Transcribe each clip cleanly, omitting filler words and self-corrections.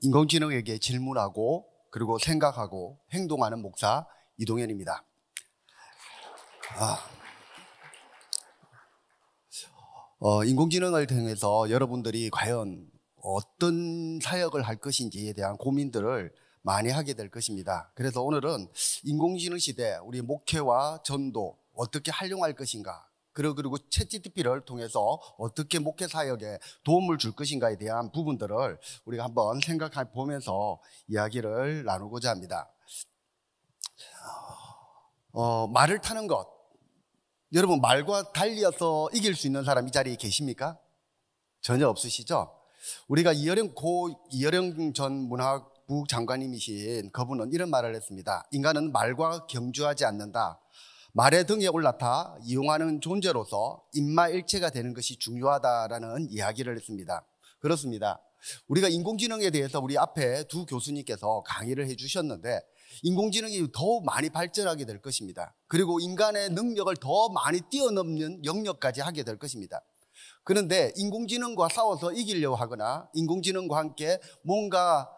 인공지능에게 질문하고 그리고 생각하고 행동하는 목사 이동현입니다. 인공지능을 통해서 여러분들이 과연 어떤 사역을 할 것인지에 대한 고민들을 많이 하게 될 것입니다. 그래서 오늘은 인공지능 시대 우리 목회와 전도 어떻게 활용할 것인가, 그리고 챗GPT를 통해서 어떻게 목회 사역에 도움을 줄 것인가에 대한 부분들을 우리가 한번 생각해 보면서 이야기를 나누고자 합니다. 말을 타는 것, 여러분 말과 달려서 이길 수 있는 사람 이 자리에 계십니까? 전혀 없으시죠? 우리가 이어령 전 문화부 장관님이신 그분은 이런 말을 했습니다. 인간은 말과 경주하지 않는다. 말의 등에 올라타 이용하는 존재로서 인마일체가 되는 것이 중요하다라는 이야기를 했습니다. 그렇습니다. 우리가 인공지능에 대해서 우리 앞에 두 교수님께서 강의를 해주셨는데 인공지능이 더 많이 발전하게 될 것입니다. 그리고 인간의 능력을 더 많이 뛰어넘는 영역까지 하게 될 것입니다. 그런데 인공지능과 싸워서 이기려고 하거나 인공지능과 함께 뭔가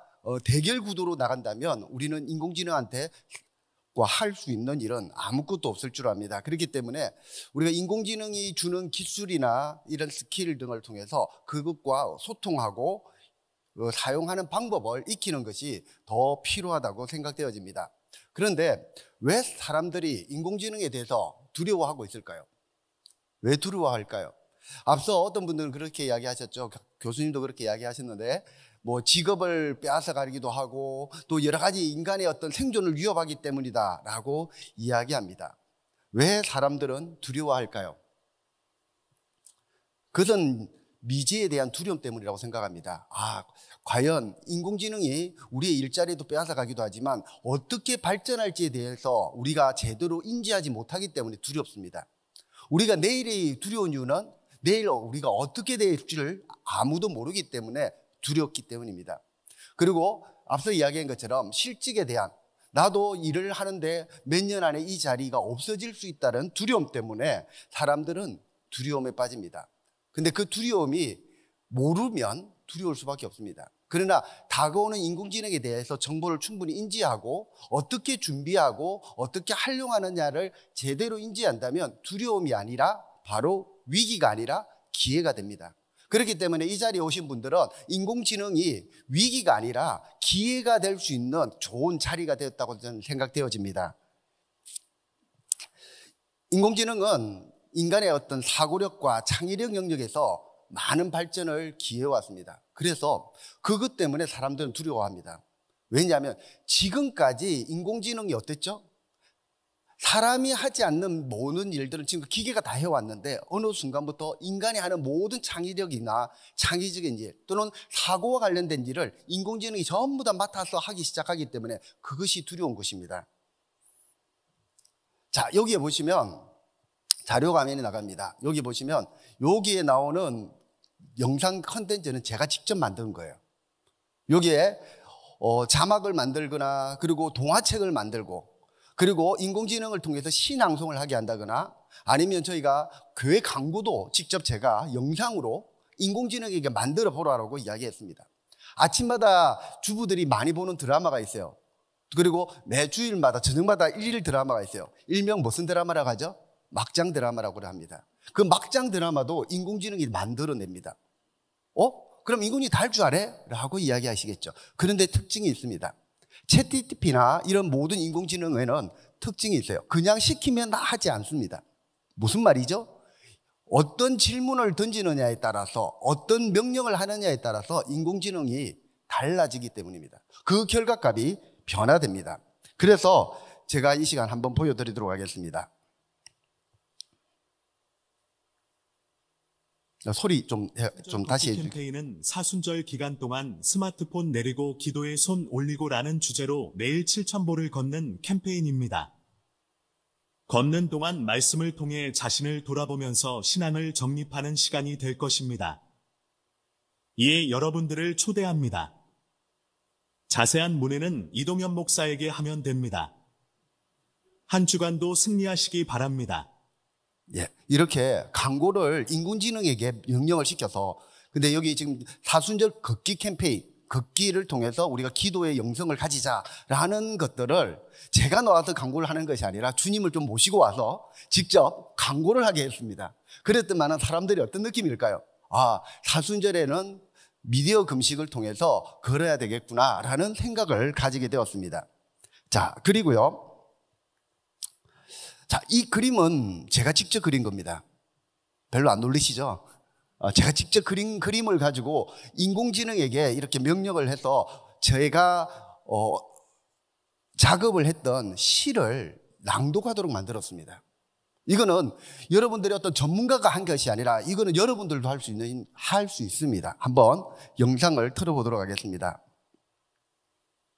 대결 구도로 나간다면 우리는 인공지능한테 할 수 있는 일은 아무것도 없을 줄 압니다. 그렇기 때문에 우리가 인공지능이 주는 기술이나 이런 스킬 등을 통해서 그것과 소통하고 사용하는 방법을 익히는 것이 더 필요하다고 생각되어집니다. 그런데 왜 사람들이 인공지능에 대해서 두려워하고 있을까요? 왜 두려워할까요? 앞서 어떤 분들은 그렇게 이야기하셨죠. 교수님도 그렇게 이야기하셨는데 뭐 직업을 빼앗아가기도 하고 또 여러 가지 인간의 어떤 생존을 위협하기 때문이다라고 이야기합니다. 왜 사람들은 두려워할까요? 그것은 미지에 대한 두려움 때문이라고 생각합니다. 과연 인공지능이 우리의 일자리도 빼앗아가기도 하지만 어떻게 발전할지에 대해서 우리가 제대로 인지하지 못하기 때문에 두렵습니다. 우리가 내일이 두려운 이유는 내일 우리가 어떻게 될지를 아무도 모르기 때문에 두렵기 때문입니다. 그리고 앞서 이야기한 것처럼 실직에 대한, 나도 일을 하는데 몇 년 안에 이 자리가 없어질 수 있다는 두려움 때문에 사람들은 두려움에 빠집니다. 근데 그 두려움이 모르면 두려울 수밖에 없습니다. 그러나 다가오는 인공지능에 대해서 정보를 충분히 인지하고 어떻게 준비하고 어떻게 활용하느냐를 제대로 인지한다면 두려움이 아니라 바로 위기가 아니라 기회가 됩니다. 그렇기 때문에 이 자리에 오신 분들은 인공지능이 위기가 아니라 기회가 될 수 있는 좋은 자리가 되었다고 저는 생각되어집니다. 인공지능은 인간의 어떤 사고력과 창의력 영역에서 많은 발전을 기해왔습니다. 그래서 그것 때문에 사람들은 두려워합니다. 왜냐하면 지금까지 인공지능이 어땠죠? 사람이 하지 않는 모든 일들은 지금 기계가 다 해왔는데 어느 순간부터 인간이 하는 모든 창의력이나 창의적인 일 또는 사고와 관련된 일을 인공지능이 전부 다 맡아서 하기 시작하기 때문에 그것이 두려운 것입니다. 자, 여기에 보시면 자료 화면이 나갑니다. 여기 보시면 여기에 나오는 영상 컨텐츠는 제가 직접 만든 거예요. 여기에 자막을 만들거나 그리고 동화책을 만들고 그리고 인공지능을 통해서 시낭송을 하게 한다거나 아니면 저희가 교회 광고도 직접 제가 영상으로 인공지능에게 만들어 보라고 이야기했습니다. 아침마다 주부들이 많이 보는 드라마가 있어요. 그리고 매 주일마다 저녁마다 일일 드라마가 있어요. 일명 무슨 드라마라고 하죠? 막장 드라마라고 합니다. 그 막장 드라마도 인공지능이 만들어냅니다. 그럼 인공지능이 다 할 줄 알아? 라고 이야기하시겠죠. 그런데 특징이 있습니다. 챗GPT나 이런 모든 인공지능에는 특징이 있어요. 그냥 시키면 다 하지 않습니다. 무슨 말이죠? 어떤 질문을 던지느냐에 따라서 어떤 명령을 하느냐에 따라서 인공지능이 달라지기 때문입니다. 그 결과값이 변화됩니다. 그래서 제가 이 시간 한번 보여드리도록 하겠습니다. 소리 좀 다시 해주세요. 캠페인은 사순절 기간 동안 스마트폰 내리고 기도에 손 올리고라는 주제로 매일 7,000보를 걷는 캠페인입니다. 걷는 동안 말씀을 통해 자신을 돌아보면서 신앙을 정립하는 시간이 될 것입니다. 이에 여러분들을 초대합니다. 자세한 문의는 이동현 목사에게 하면 됩니다. 한 주간도 승리하시기 바랍니다. 이렇게 광고를 인공지능에게 명령을 시켜서 근데 여기 지금 사순절 걷기 캠페인, 걷기를 통해서 우리가 기도의 영성을 가지자라는 것들을 제가 나와서 강구를 하는 것이 아니라 주님을 좀 모시고 와서 직접 강구를 하게 했습니다. 그랬더니 사람들이 어떤 느낌일까요? 아, 사순절에는 미디어 금식을 통해서 걸어야 되겠구나라는 생각을 가지게 되었습니다. 자, 그리고요. 자, 이 그림은 제가 직접 그린 겁니다. 별로 안 놀리시죠? 제가 직접 그린 그림을 가지고 인공지능에게 이렇게 명령을 해서 제가 작업을 했던 시를 낭독하도록 만들었습니다. 이거는 여러분들이 어떤 전문가가 한 것이 아니라 이거는 여러분들도 할 수 있습니다. 한번 영상을 틀어보도록 하겠습니다.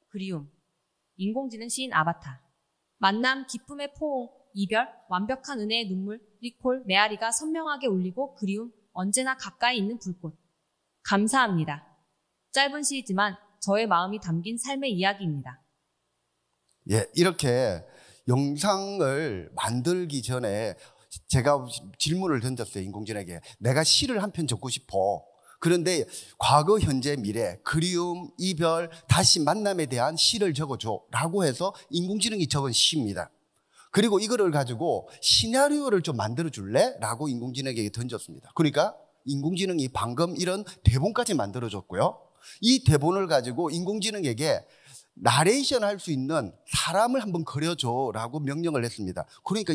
그리움, 인공지능 시인 아바타, 만남, 기쁨의 포옹, 이별, 완벽한 은혜의 눈물, 리콜, 메아리가 선명하게 울리고 그리움, 언제나 가까이 있는 불꽃. 감사합니다. 짧은 시이지만 저의 마음이 담긴 삶의 이야기입니다. 예, 이렇게 영상을 만들기 전에 제가 질문을 던졌어요, 인공지능에게. 내가 시를 한 편 적고 싶어. 그런데 과거, 현재, 미래, 그리움, 이별, 다시 만남에 대한 시를 적어줘 라고 해서 인공지능이 적은 시입니다. 그리고 이거를 가지고 시나리오를 좀 만들어 줄래? 라고 인공지능에게 던졌습니다. 그러니까 인공지능이 방금 이런 대본까지 만들어 줬고요. 이 대본을 가지고 인공지능에게 나레이션 할 수 있는 사람을 한번 그려줘 라고 명령을 했습니다. 그러니까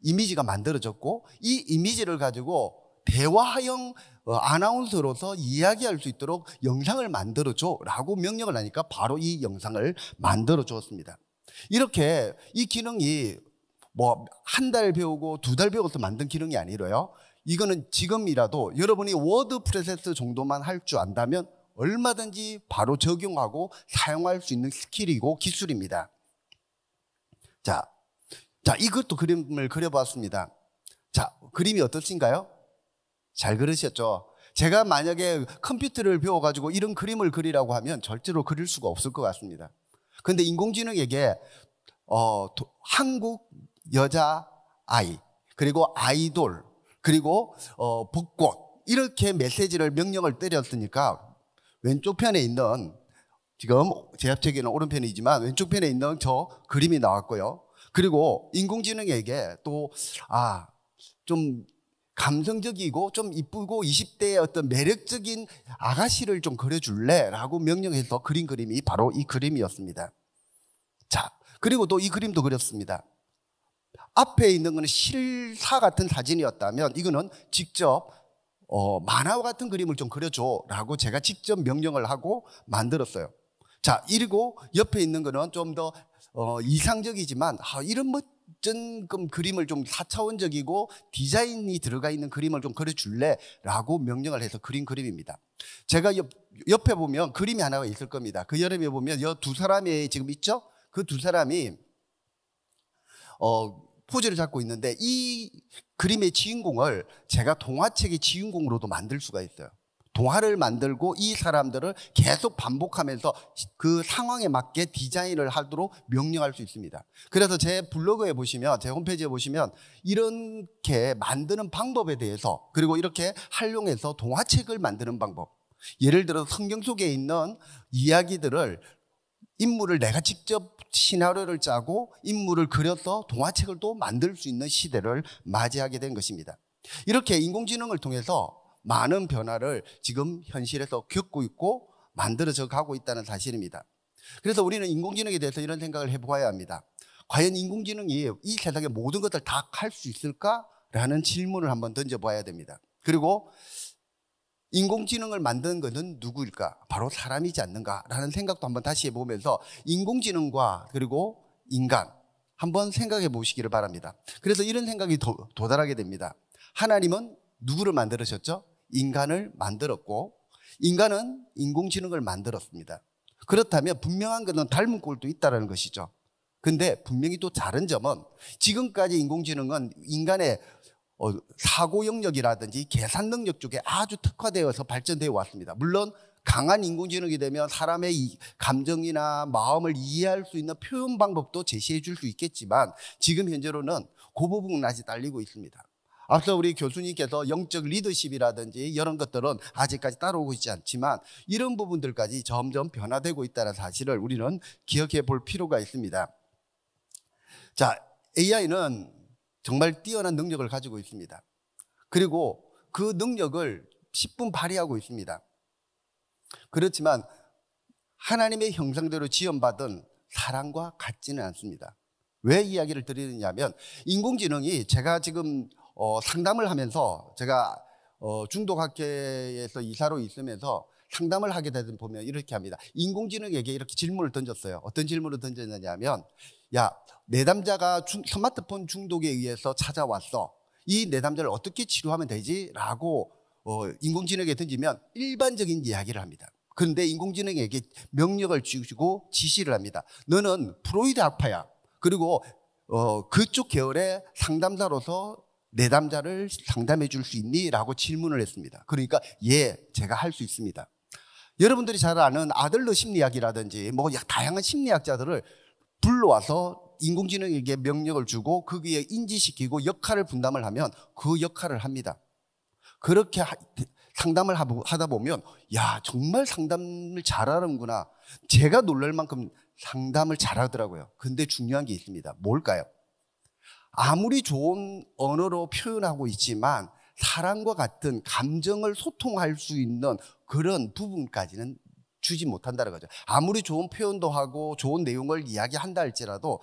이미지가 만들어졌고 이 이미지를 가지고 대화형 아나운서로서 이야기할 수 있도록 영상을 만들어줘 라고 명령을 하니까 바로 이 영상을 만들어 주었습니다. 이렇게 이 기능이 뭐 한 달 배우고 2달 배워서 만든 기능이 아니라요. 이거는 지금이라도 여러분이 워드 프로세스 정도만 할 줄 안다면 얼마든지 바로 적용하고 사용할 수 있는 스킬이고 기술입니다. 자, 이것도 그림을 그려봤습니다. 자, 그림이 어떠신가요? 잘 그리셨죠? 제가 만약에 컴퓨터를 배워가지고 이런 그림을 그리라고 하면 절대로 그릴 수가 없을 것 같습니다. 그런데 인공지능에게 한국 여자 아이, 그리고 아이돌, 그리고 벚꽃 이렇게 메시지를 명령을 때렸으니까 왼쪽 편에 있는 지금 제 앞쪽에는 오른편이지만 왼쪽 편에 있는 저 그림이 나왔고요. 그리고 인공지능에게 또 좀 감성적이고 좀 이쁘고 20대의 어떤 매력적인 아가씨를 좀 그려줄래? 라고 명령해서 그린 그림이 바로 이 그림이었습니다. 자, 그리고 또 이 그림도 그렸습니다. 앞에 있는 것은 실사 같은 사진이었다면 이거는 직접 만화와 같은 그림을 좀 그려줘 라고 제가 직접 명령을 하고 만들었어요. 자, 그리고 옆에 있는 거는 좀 더 이상적이지만 이런 멋진 그림을 좀 4차원적이고 디자인이 들어가 있는 그림을 좀 그려줄래? 라고 명령을 해서 그린 그림입니다. 제가 옆에 보면 그림이 하나가 있을 겁니다. 그 여름에 보면 이 두 사람이 지금 있죠? 그 두 사람이 포즈를 잡고 있는데 이 그림의 주인공을 제가 동화책의 주인공으로도 만들 수가 있어요. 동화를 만들고 이 사람들을 계속 반복하면서 그 상황에 맞게 디자인을 하도록 명령할 수 있습니다. 그래서 제 블로그에 보시면, 제 홈페이지에 보시면 이렇게 만드는 방법에 대해서, 그리고 이렇게 활용해서 동화책을 만드는 방법, 예를 들어 성경 속에 있는 이야기들을 인물을 내가 직접 시나리오를 짜고 인물을 그려서 동화책을 또 만들 수 있는 시대를 맞이하게 된 것입니다. 이렇게 인공지능을 통해서 많은 변화를 지금 현실에서 겪고 있고 만들어져 가고 있다는 사실입니다. 그래서 우리는 인공지능에 대해서 이런 생각을 해보아야 합니다. 과연 인공지능이 이 세상의 모든 것을 다 할 수 있을까라는 질문을 한번 던져봐야 됩니다. 그리고 인공지능을 만든 것은 누구일까? 바로 사람이지 않는가라는 생각도 한번 다시 해보면서 인공지능과 그리고 인간 한번 생각해 보시기를 바랍니다. 그래서 이런 생각이 도달하게 됩니다. 하나님은 누구를 만들으셨죠? 인간을 만들었고 인간은 인공지능을 만들었습니다. 그렇다면 분명한 것은 닮은 꼴도 있다는 것이죠. 근데 분명히 또 다른 점은 지금까지 인공지능은 인간의 사고 영역이라든지 계산 능력 쪽에 아주 특화되어서 발전되어 왔습니다. 물론 강한 인공지능이 되면 사람의 감정이나 마음을 이해할 수 있는 표현 방법도 제시해 줄 수 있겠지만 지금 현재로는 그 부분은 아직 딸리고 있습니다. 앞서 우리 교수님께서 영적 리더십이라든지 이런 것들은 아직까지 따라오고 있지 않지만 이런 부분들까지 점점 변화되고 있다는 사실을 우리는 기억해 볼 필요가 있습니다. 자, AI는 정말 뛰어난 능력을 가지고 있습니다. 그리고 그 능력을 10분 발휘하고 있습니다. 그렇지만 하나님의 형상대로 지원받은 사람과 같지는 않습니다. 왜 이야기를 드리느냐면 인공지능이 제가 지금 상담을 하면서 제가 중독학회에서 이사로 있으면서 상담을 하게 되다 보면 이렇게 합니다. 인공지능에게 이렇게 질문을 던졌어요. 어떤 질문을 던졌느냐면 야, 내담자가 스마트폰 중독에 의해서 찾아왔어. 이 내담자를 어떻게 치료하면 되지? 라고 인공지능에게 던지면 일반적인 이야기를 합니다. 그런데 인공지능에게 명령을 주시고 지시를 합니다. 너는 프로이드 학파야. 그리고 그쪽 계열의 상담사로서 내담자를 상담해 줄 수 있니? 라고 질문을 했습니다. 그러니까 예, 제가 할 수 있습니다. 여러분들이 잘 아는 아들러 심리학이라든지 뭐 다양한 심리학자들을 불러와서 인공지능에게 명령을 주고 거기에 인지시키고 역할을 분담을 하면 그 역할을 합니다. 그렇게 상담을 하다 보면 야, 정말 상담을 잘하는구나. 제가 놀랄 만큼 상담을 잘하더라고요. 근데 중요한 게 있습니다. 뭘까요? 아무리 좋은 언어로 표현하고 있지만 사람과 같은 감정을 소통할 수 있는 그런 부분까지는 주지 못한다는 거죠. 아무리 좋은 표현도 하고 좋은 내용을 이야기한다 할지라도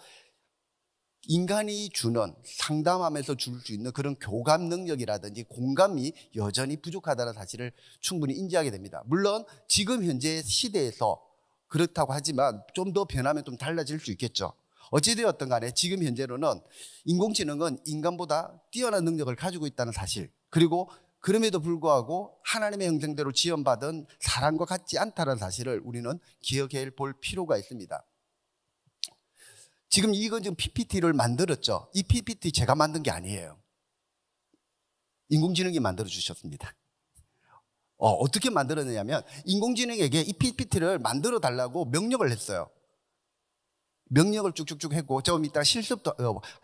인간이 주는 상담하면서 줄 수 있는 그런 교감 능력이라든지 공감이 여전히 부족하다는 사실을 충분히 인지하게 됩니다. 물론 지금 현재 시대에서 그렇다고 하지만 좀 더 변하면 좀 달라질 수 있겠죠. 어찌되었든 간에 지금 현재로는 인공지능은 인간보다 뛰어난 능력을 가지고 있다는 사실, 그리고 그럼에도 불구하고 하나님의 형상대로 지원받은 사람과 같지 않다는 사실을 우리는 기억해 볼 필요가 있습니다. 지금 PPT를 만들었죠. 이 PPT 제가 만든 게 아니에요. 인공지능이 만들어 주셨습니다. 어떻게 만들었느냐면 인공지능에게 이 PPT를 만들어 달라고 명령을 했어요. 명령을 쭉쭉쭉 했고 좀 이따 실습도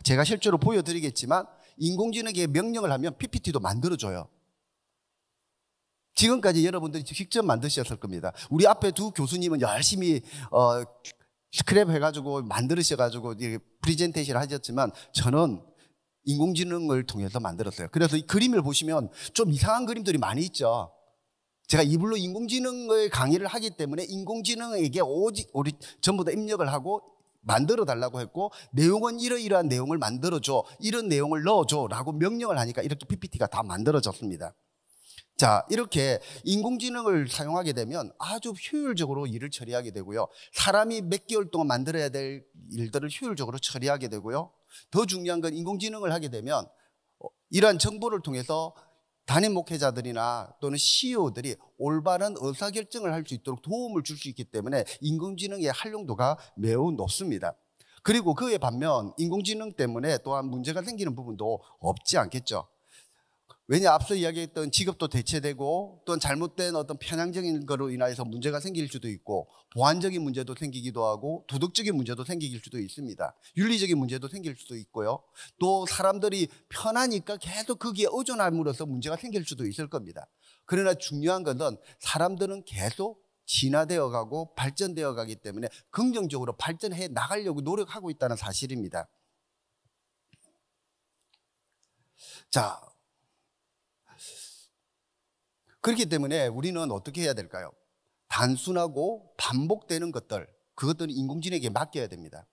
제가 실제로 보여드리겠지만 인공지능에게 명령을 하면 PPT도 만들어줘요. 지금까지 여러분들이 직접 만드셨을 겁니다. 우리 앞에 두 교수님은 열심히 스크랩 해가지고 만들으셔가지고 프리젠테이션을 하셨지만 저는 인공지능을 통해서 만들었어요. 그래서 이 그림을 보시면 좀 이상한 그림들이 많이 있죠. 제가 이불로 인공지능의 강의를 하기 때문에 인공지능에게 오직 우리 전부 다 입력을 하고 만들어 달라고 했고 내용은 이러이러한 내용을 만들어줘, 이런 내용을 넣어줘 라고 명령을 하니까 이렇게 PPT가 다 만들어졌습니다. 자, 이렇게 인공지능을 사용하게 되면 아주 효율적으로 일을 처리하게 되고요. 사람이 몇 개월 동안 만들어야 될 일들을 효율적으로 처리하게 되고요. 더 중요한 건 인공지능을 하게 되면 이러한 정보를 통해서 단임 목회자들이나 또는 CEO들이 올바른 의사결정을 할 수 있도록 도움을 줄 수 있기 때문에 인공지능의 활용도가 매우 높습니다. 그리고 그에 반면 인공지능 때문에 또한 문제가 생기는 부분도 없지 않겠죠. 왜냐, 앞서 이야기했던 직업도 대체되고 또는 잘못된 어떤 편향적인 거로 인해서 문제가 생길 수도 있고 보안적인 문제도 생기기도 하고 도덕적인 문제도 생길 수도 있습니다. 윤리적인 문제도 생길 수도 있고요. 또 사람들이 편하니까 계속 거기에 의존함으로써 문제가 생길 수도 있을 겁니다. 그러나 중요한 것은 사람들은 계속 진화되어 가고 발전되어 가기 때문에 긍정적으로 발전해 나가려고 노력하고 있다는 사실입니다. 자, 그렇기 때문에 우리는 어떻게 해야 될까요? 단순하고 반복되는 것들, 그것들은 인공지능에게 맡겨야 됩니다.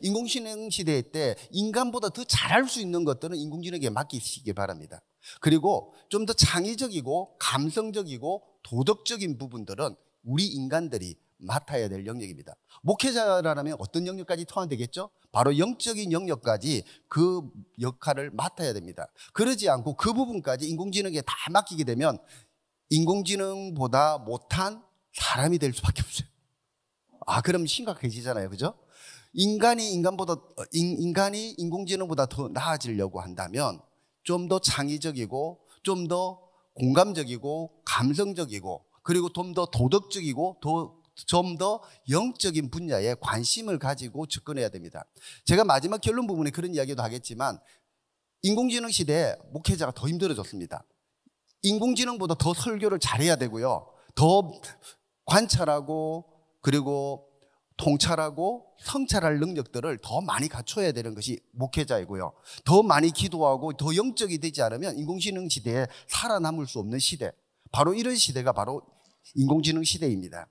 인공지능 시대 때 인간보다 더 잘할 수 있는 것들은 인공지능에게 맡기시기 바랍니다. 그리고 좀 더 창의적이고 감성적이고 도덕적인 부분들은 우리 인간들이 맡아야 될 영역입니다. 목회자라면 어떤 영역까지 포함되겠죠? 바로 영적인 영역까지 그 역할을 맡아야 됩니다. 그러지 않고 그 부분까지 인공지능에 다 맡기게 되면 인공지능보다 못한 사람이 될 수밖에 없어요. 그럼 심각해지잖아요. 그죠? 인간이 인공지능보다 더 나아지려고 한다면 좀 더 창의적이고 좀 더 공감적이고 감성적이고 그리고 좀 더 도덕적이고 좀 더 영적인 분야에 관심을 가지고 접근해야 됩니다. 제가 마지막 결론 부분에 그런 이야기도 하겠지만 인공지능 시대에 목회자가 더 힘들어졌습니다. 인공지능보다 더 설교를 잘해야 되고요. 더 관찰하고 그리고 통찰하고 성찰할 능력들을 더 많이 갖춰야 되는 것이 목회자이고요. 더 많이 기도하고 더 영적이 되지 않으면 인공지능 시대에 살아남을 수 없는 시대. 바로 이런 시대가 바로 인공지능 시대입니다.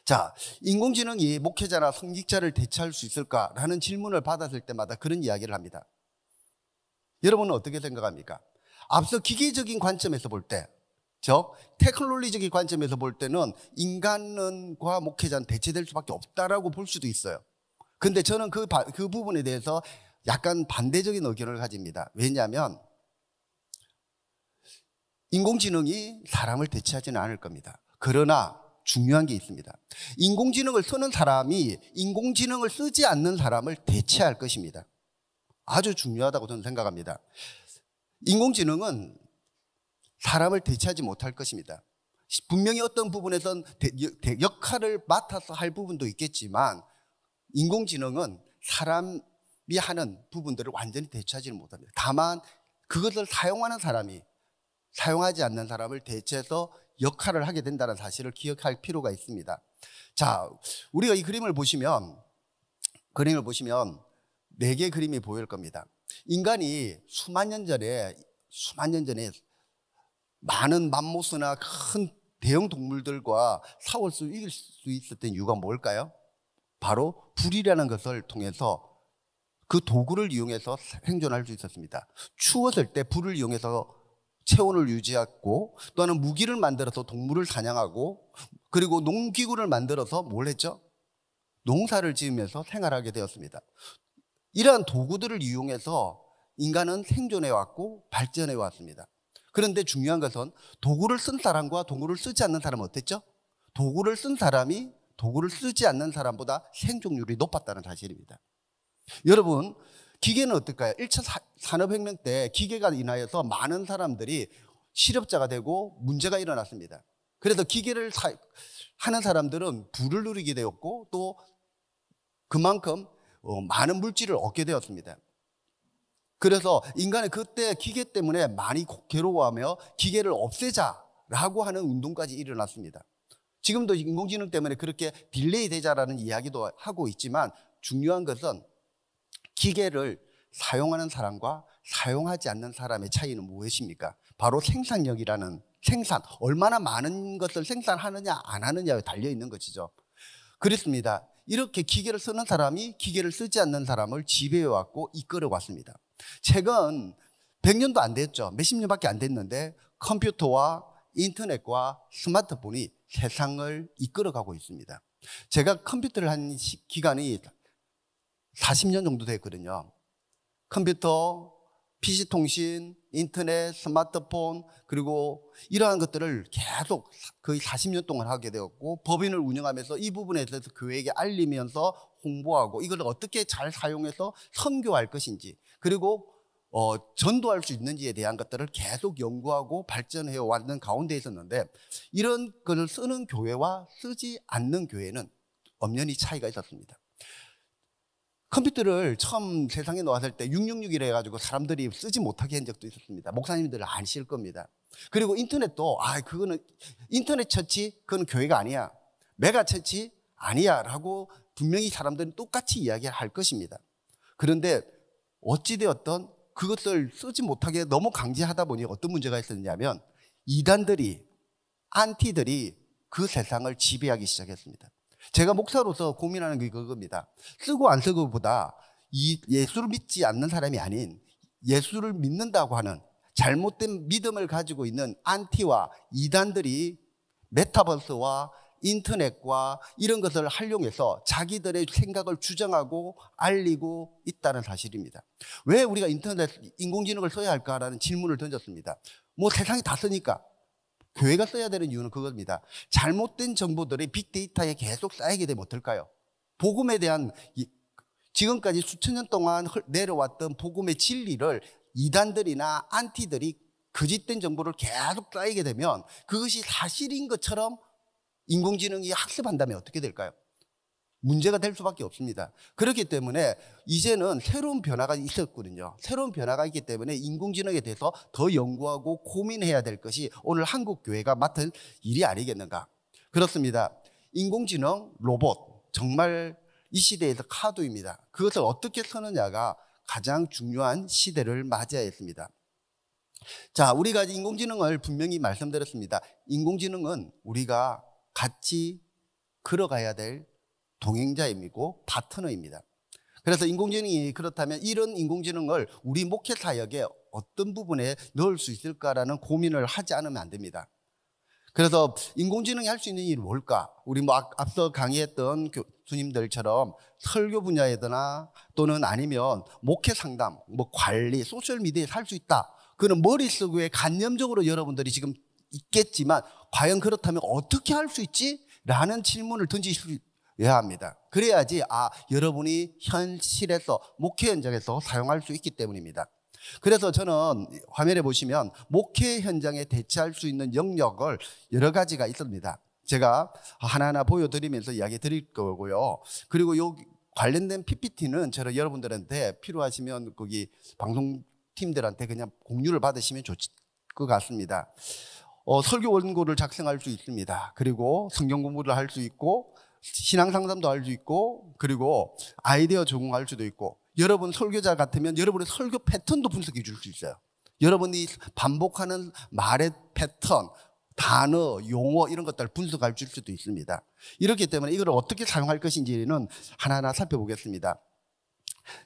자, 인공지능이 목회자나 성직자를 대체할 수 있을까라는 질문을 받았을 때마다 그런 이야기를 합니다. 여러분은 어떻게 생각합니까? 앞서 기계적인 관점에서 볼 때, 즉 테크놀로지적인 관점에서 볼 때는 인간과 목회자는 대체될 수밖에 없다라고 볼 수도 있어요. 근데 저는 그 부분에 대해서 약간 반대적인 의견을 가집니다. 왜냐하면 인공지능이 사람을 대체하지는 않을 겁니다. 그러나 중요한 게 있습니다. 인공지능을 쓰는 사람이 인공지능을 쓰지 않는 사람을 대체할 것입니다. 아주 중요하다고 저는 생각합니다. 인공지능은 사람을 대체하지 못할 것입니다. 분명히 어떤 부분에선 역할을 맡아서 할 부분도 있겠지만 인공지능은 사람이 하는 부분들을 완전히 대체하지는 못합니다. 다만 그것을 사용하는 사람이 사용하지 않는 사람을 대체해서 역할을 하게 된다는 사실을 기억할 필요가 있습니다. 자, 우리가 이 그림을 보시면 4개의 그림이 보일 겁니다. 인간이 수만 년 전에 많은 맘모스나 큰 대형 동물들과 싸울 수 이길 수 있었던 이유가 뭘까요? 바로 불이라는 것을 통해서 그 도구를 이용해서 생존할 수 있었습니다. 추웠을 때 불을 이용해서 체온을 유지하고 또는 무기를 만들어서 동물을 사냥하고 그리고 농기구를 만들어서 뭘 했죠? 농사를 지으면서 생활하게 되었습니다. 이러한 도구들을 이용해서 인간은 생존해 왔고 발전해 왔습니다. 그런데 중요한 것은 도구를 쓴 사람과 도구를 쓰지 않는 사람은 어땠죠? 도구를 쓴 사람이 도구를 쓰지 않는 사람보다 생존율이 높았다는 사실입니다. 여러분, 기계는 어떨까요? 1차 산업혁명 때 기계가 인하여서 많은 사람들이 실업자가 되고 문제가 일어났습니다. 그래서 기계를 하는 사람들은 부를 누리게 되었고 또 그만큼 많은 물질을 얻게 되었습니다. 그래서 인간은 그때 기계 때문에 많이 괴로워하며 기계를 없애자라고 하는 운동까지 일어났습니다. 지금도 인공지능 때문에 그렇게 딜레이 되자라는 이야기도 하고 있지만 중요한 것은 기계를 사용하는 사람과 사용하지 않는 사람의 차이는 무엇입니까? 바로 생산력이라는 얼마나 많은 것을 생산하느냐 안 하느냐에 달려있는 것이죠. 그렇습니다. 이렇게 기계를 쓰는 사람이 기계를 쓰지 않는 사람을 지배해왔고 이끌어왔습니다. 최근 100년도 안 됐죠. 몇십 년밖에 안 됐는데 컴퓨터와 인터넷과 스마트폰이 세상을 이끌어가고 있습니다. 제가 컴퓨터를 한 기간이 40년 정도 됐거든요. 컴퓨터, PC통신, 인터넷, 스마트폰 그리고 이러한 것들을 계속 거의 40년 동안 하게 되었고 법인을 운영하면서 이 부분에 대해서 교회에게 알리면서 홍보하고 이걸 어떻게 잘 사용해서 선교할 것인지 그리고 전도할 수 있는지에 대한 것들을 계속 연구하고 발전해 왔는 가운데 있었는데 이런 것을 쓰는 교회와 쓰지 않는 교회는 엄연히 차이가 있었습니다. 컴퓨터를 처음 세상에 놓았을 때 666이라 해가지고 사람들이 쓰지 못하게 한 적도 있었습니다. 목사님들은 아실 겁니다. 그리고 인터넷도 그거는 인터넷 처치 그건 교회가 아니야. 메가 처치 아니야 라고 분명히 사람들은 똑같이 이야기할 것입니다. 그런데 어찌되었던 그것을 쓰지 못하게 너무 강제하다 보니 어떤 문제가 있었냐면 이단들이 안티들이 그 세상을 지배하기 시작했습니다. 제가 목사로서 고민하는 게 그겁니다. 쓰고 안 쓰고보다 이 예수를 믿지 않는 사람이 아닌 예수를 믿는다고 하는 잘못된 믿음을 가지고 있는 안티와 이단들이 메타버스와 인터넷과 이런 것을 활용해서 자기들의 생각을 주장하고 알리고 있다는 사실입니다. 왜 우리가 인공지능을 써야 할까라는 질문을 던졌습니다. 세상이 다 쓰니까. 교회가 써야 되는 이유는 그겁니다. 잘못된 정보들이 빅데이터에 계속 쌓이게 되면 어떨까요? 복음에 대한 지금까지 수천 년 동안 내려왔던 복음의 진리를 이단들이나 안티들이 거짓된 정보를 계속 쌓이게 되면 그것이 사실인 것처럼 인공지능이 학습한다면 어떻게 될까요? 문제가 될 수밖에 없습니다. 그렇기 때문에 이제는 새로운 변화가 있었거든요. 새로운 변화가 있기 때문에 인공지능에 대해서 더 연구하고 고민해야 될 것이 오늘 한국교회가 맡은 일이 아니겠는가. 그렇습니다. 인공지능, 로봇 정말 이 시대에서 카드입니다. 그것을 어떻게 쓰느냐가 가장 중요한 시대를 맞이해야 했습니다. 자, 우리가 인공지능을 분명히 말씀드렸습니다. 인공지능은 우리가 같이 걸어가야 될 동행자이고 파트너입니다. 그래서 인공지능이 그렇다면 이런 인공지능을 우리 목회 사역에 어떤 부분에 넣을 수 있을까라는 고민을 하지 않으면 안 됩니다. 그래서 인공지능이 할 수 있는 일이 뭘까? 우리 앞서 강의했던 교수님들처럼 설교 분야에나 또는 아니면 목회 상담, 관리, 소셜미디어에서 할 수 있다. 그는 머릿속에 간념적으로 여러분들이 지금 있겠지만 과연 그렇다면 어떻게 할 수 있지? 라는 질문을 던지셔야 합니다. 그래야지 여러분이 현실에서 목회 현장에서 사용할 수 있기 때문입니다. 그래서 저는 화면에 보시면 목회 현장에 대체할 수 있는 영역을 여러 가지가 있습니다. 제가 하나하나 보여드리면서 이야기 드릴 거고요. 그리고 요 관련된 PPT는 저는 여러분들한테 필요하시면 거기 방송팀들한테 그냥 공유를 받으시면 좋을 것 같습니다. 설교 원고를 작성할 수 있습니다. 그리고 성경 공부를 할 수 있고 신앙 상담도 할 수 있고 그리고 아이디어 제공할 수도 있고 여러분 설교자 같으면 여러분의 설교 패턴도 분석해 줄 수 있어요. 여러분이 반복하는 말의 패턴, 단어, 용어 이런 것들을 분석할 수도 있습니다. 이렇기 때문에 이걸 어떻게 사용할 것인지는 하나하나 살펴보겠습니다.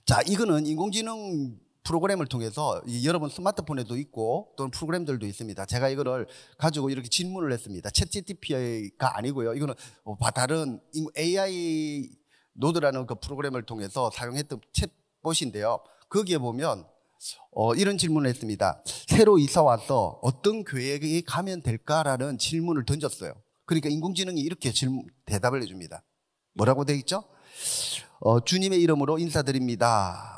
자, 이거는 인공지능 프로그램을 통해서 여러분 스마트폰에도 있고 또는 프로그램들도 있습니다. 제가 이거를 가지고 이렇게 질문을 했습니다. 챗GPT가 아니고요. 이거는 다른 AI 노드라는 그 프로그램을 통해서 사용했던 챗봇인데요. 거기에 보면 이런 질문을 했습니다. 새로 이사 와서 어떤 교회에 가면 될까라는 질문을 던졌어요. 그러니까 인공지능이 이렇게 대답을 해줍니다. 뭐라고 되어 있죠? 주님의 이름으로 인사드립니다.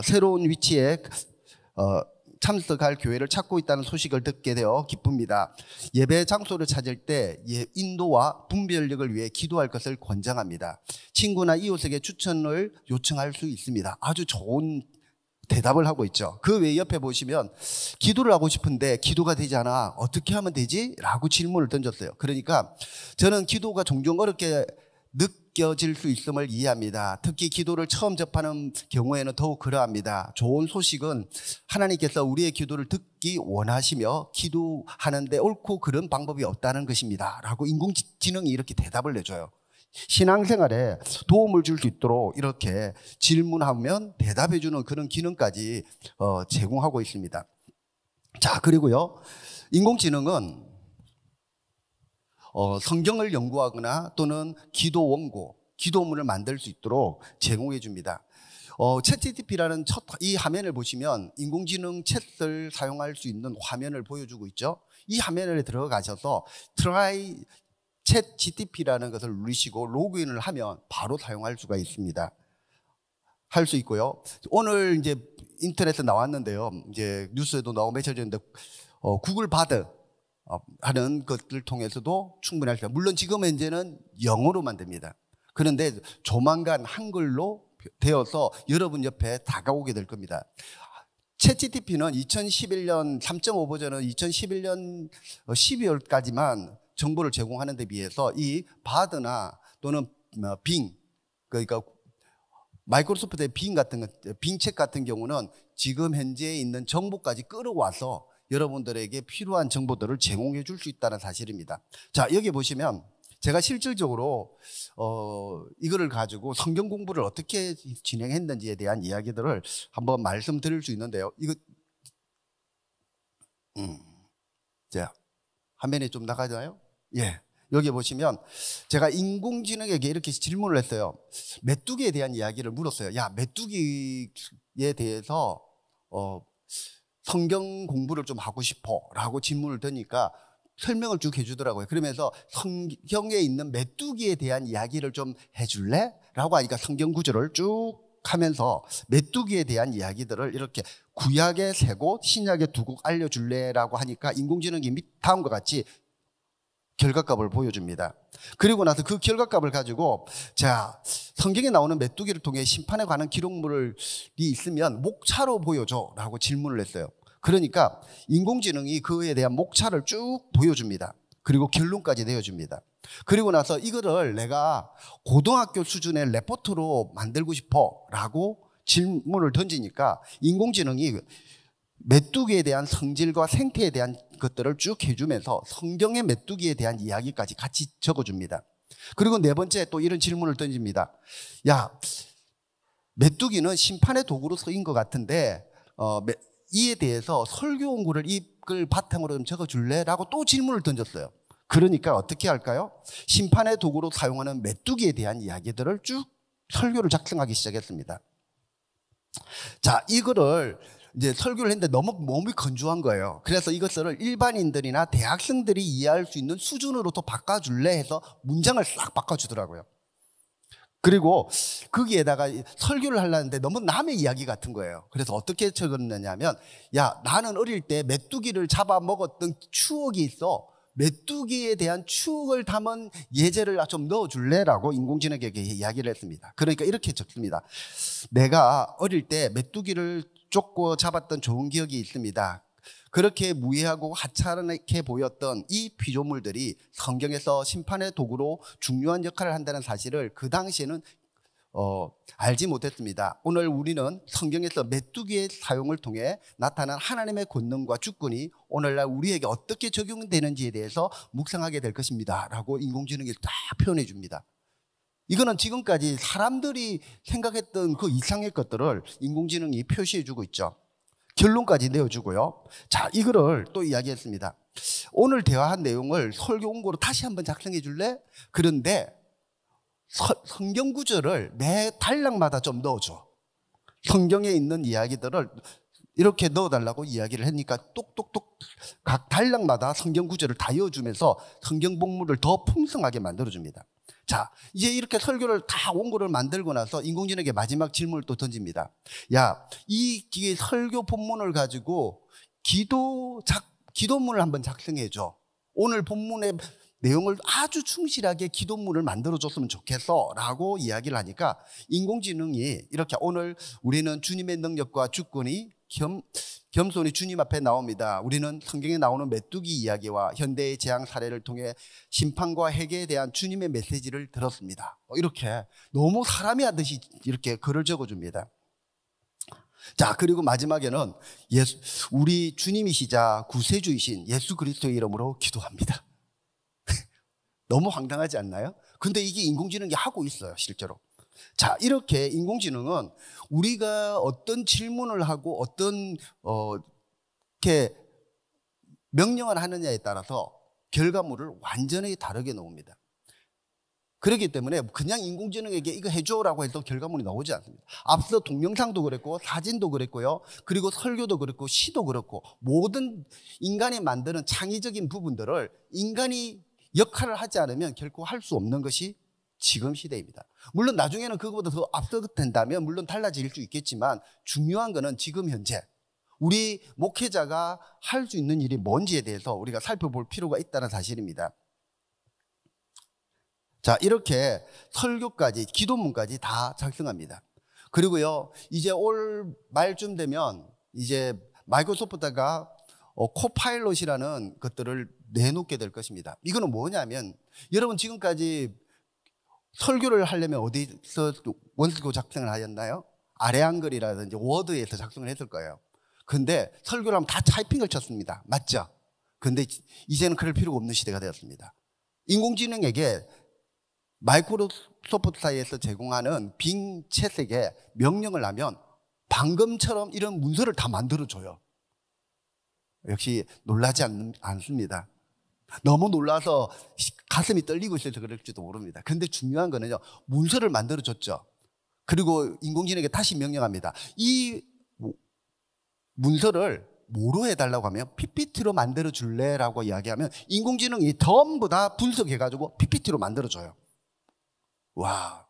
새로운 위치에 참석할 교회를 찾고 있다는 소식을 듣게 되어 기쁩니다. 예배 장소를 찾을 때 인도와 분별력을 위해 기도할 것을 권장합니다. 친구나 이웃에게 추천을 요청할 수 있습니다. 아주 좋은 대답을 하고 있죠. 그 외에 옆에 보시면 기도를 하고 싶은데 기도가 되지 않아 어떻게 하면 되지? 라고 질문을 던졌어요. 그러니까 저는 기도가 종종 어렵게 느껴질 수 있음을 이해합니다. 특히 기도를 처음 접하는 경우에는 더욱 그러합니다. 좋은 소식은 하나님께서 우리의 기도를 듣기 원하시며 기도하는데 옳고 그른 방법이 없다는 것입니다. 라고 인공지능이 이렇게 대답을 해줘요. 신앙생활에 도움을 줄 수 있도록 이렇게 질문하면 대답해주는 그런 기능까지 제공하고 있습니다. 자, 그리고요, 인공지능은 성경을 연구하거나 또는 기도 원고, 기도문을 만들 수 있도록 제공해 줍니다. 챗GPT라는 이 화면을 보시면 인공지능 챗을 사용할 수 있는 화면을 보여주고 있죠. 이 화면에 들어가셔서 try 챗GPT라는 것을 누르시고 로그인을 하면 바로 사용할 수가 있습니다. 할 수 있고요. 오늘 이제 인터넷에 나왔는데요. 이제 뉴스에도 나오고 매체전인데 구글 바드 하는 것들 통해서도 충분히 할 수 있어요. 물론 지금 현재는 영어로만 됩니다. 그런데 조만간 한글로 되어서 여러분 옆에 다가오게 될 겁니다. 챗GPT는 2011년 3.5 버전은 2011년 12월까지만 정보를 제공하는 데 비해서 이 바드나 또는 빙, 그러니까 마이크로소프트의 빙챗 같은 경우는 지금 현재 있는 정보까지 끌어와서 여러분들에게 필요한 정보들을 제공해 줄 수 있다는 사실입니다. 자, 여기 보시면 제가 실질적으로 이거를 가지고 성경 공부를 어떻게 진행했는지에 대한 이야기들을 한번 말씀드릴 수 있는데요. 이거 자, 화면에 좀 나가잖아요. 예. 여기 보시면 제가 인공지능에게 이렇게 질문을 했어요. 메뚜기에 대한 이야기를 물었어요. 야, 메뚜기에 대해서 성경 공부를 좀 하고 싶어 라고 질문을 드니까 설명을 쭉 해주더라고요. 그러면서 성경에 있는 메뚜기에 대한 이야기를 좀 해줄래? 라고 하니까 성경 구절을 쭉 하면서 메뚜기에 대한 이야기들을 이렇게 구약의 세 곳, 신약의 두 곳 알려줄래? 라고 하니까 인공지능이 다음과 같이 결과값을 보여줍니다. 그리고 나서 그 결과값을 가지고 자, 성경에 나오는 메뚜기를 통해 심판에 관한 기록물이 있으면 목차로 보여줘 라고 질문을 했어요. 그러니까 인공지능이 그에 대한 목차를 쭉 보여줍니다. 그리고 결론까지 내어줍니다. 그리고 나서 이거를 내가 고등학교 수준의 레포트로 만들고 싶어 라고 질문을 던지니까 인공지능이 메뚜기에 대한 성질과 생태에 대한 것들을 쭉 해주면서 성경의 메뚜기에 대한 이야기까지 같이 적어줍니다. 그리고 네 번째 또 이런 질문을 던집니다. 야, 메뚜기는 심판의 도구로 쓰인 것 같은데 이에 대해서 설교 원고를 이걸 바탕으로 좀 적어줄래? 라고 또 질문을 던졌어요. 그러니까 어떻게 할까요? 심판의 도구로 사용하는 메뚜기에 대한 이야기들을 쭉 설교를 작성하기 시작했습니다. 자, 이거를 이제 설교를 했는데 너무 몸이 건조한 거예요. 그래서 이것을 일반인들이나 대학생들이 이해할 수 있는 수준으로 더 바꿔줄래 해서 문장을 싹 바꿔주더라고요. 그리고 거기에다가 설교를 하려는데 너무 남의 이야기 같은 거예요. 그래서 어떻게 적었느냐면, 야, 나는 어릴 때 메뚜기를 잡아먹었던 추억이 있어. 메뚜기에 대한 추억을 담은 예제를 좀 넣어줄래? 라고 인공지능에게 이야기를 했습니다. 그러니까 이렇게 적습니다. 내가 어릴 때 메뚜기를 쫓고 잡았던 좋은 기억이 있습니다. 그렇게 무해하고 하찮게 보였던 이 피조물들이 성경에서 심판의 도구로 중요한 역할을 한다는 사실을 그 당시에는 알지 못했습니다. 오늘 우리는 성경에서 메뚜기의 사용을 통해 나타난 하나님의 권능과 주권이 오늘날 우리에게 어떻게 적용되는지에 대해서 묵상하게 될 것입니다. 라고 인공지능이 딱 표현해 줍니다. 이거는 지금까지 사람들이 생각했던 그 이상의 것들을 인공지능이 표시해 주고 있죠. 결론까지 내어주고요. 자, 이거를 또 이야기했습니다. 오늘 대화한 내용을 설교 원고로 다시 한번 작성해 줄래? 그런데 성경 구절을 매 단락마다 좀 넣어줘. 성경에 있는 이야기들을 이렇게 넣어달라고 이야기를 하니까 똑똑똑 각 단락마다 성경 구절을 다 이어주면서 성경 본문을 더 풍성하게 만들어줍니다. 자, 이제 이렇게 설교를 다 원고를 만들고 나서 인공지능에게 마지막 질문을 또 던집니다. 야, 이 설교 본문을 가지고 기도문을 한번 작성해줘. 오늘 본문의 내용을 아주 충실하게 기도문을 만들어줬으면 좋겠어 라고 이야기를 하니까 인공지능이 이렇게 오늘 우리는 주님의 능력과 주권이 겸손히 주님 앞에 나옵니다. 우리는 성경에 나오는 메뚜기 이야기와 현대의 재앙 사례를 통해 심판과 회개에 대한 주님의 메시지를 들었습니다. 이렇게 너무 사람이 하듯이 이렇게 글을 적어줍니다. 자, 그리고 마지막에는 우리 주님이시자 구세주이신 예수 그리스도의 이름으로 기도합니다. 너무 황당하지 않나요? 근데 이게 인공지능이 하고 있어요, 실제로. 자, 이렇게 인공지능은 우리가 어떤 질문을 하고 어떤 이렇게 명령을 하느냐에 따라서 결과물을 완전히 다르게 나옵니다. 그렇기 때문에 그냥 인공지능에게 이거 해줘라고 해서 결과물이 나오지 않습니다. 앞서 동영상도 그랬고 사진도 그랬고요. 그리고 설교도 그랬고 시도 그렇고 모든 인간이 만드는 창의적인 부분들을 인간이 역할을 하지 않으면 결코 할 수 없는 것이 지금 시대입니다. 물론 나중에는 그거보다 더 앞서된다면 물론 달라질 수 있겠지만 중요한 거는 지금 현재 우리 목회자가 할 수 있는 일이 뭔지에 대해서 우리가 살펴볼 필요가 있다는 사실입니다. 자, 이렇게 설교까지 기도문까지 다 작성합니다. 그리고요, 이제 올 말쯤 되면 이제 마이크로소프트가 코파일럿이라는 것들을 내놓게 될 것입니다. 이거는 뭐냐면 여러분 지금까지 설교를 하려면 어디서 원고 작성을 하였나요? 아래 한글이라든지 워드에서 작성을 했을 거예요. 근데 설교를 하면 다 타이핑을 쳤습니다. 맞죠? 근데 이제는 그럴 필요가 없는 시대가 되었습니다. 인공지능에게 마이크로소프트사에서 제공하는 빙 채색에 명령을 하면 방금처럼 이런 문서를 다 만들어줘요. 역시 놀라지 않습니다. 너무 놀라서 가슴이 떨리고 있어서 그럴지도 모릅니다. 근데 중요한 거는요, 문서를 만들어줬죠. 그리고 인공지능에게 다시 명령합니다. 이 문서를 뭐로 해달라고 하면 PPT로 만들어줄래? 라고 이야기하면 인공지능이 전부 다 분석해가지고 PPT로 만들어줘요. 와,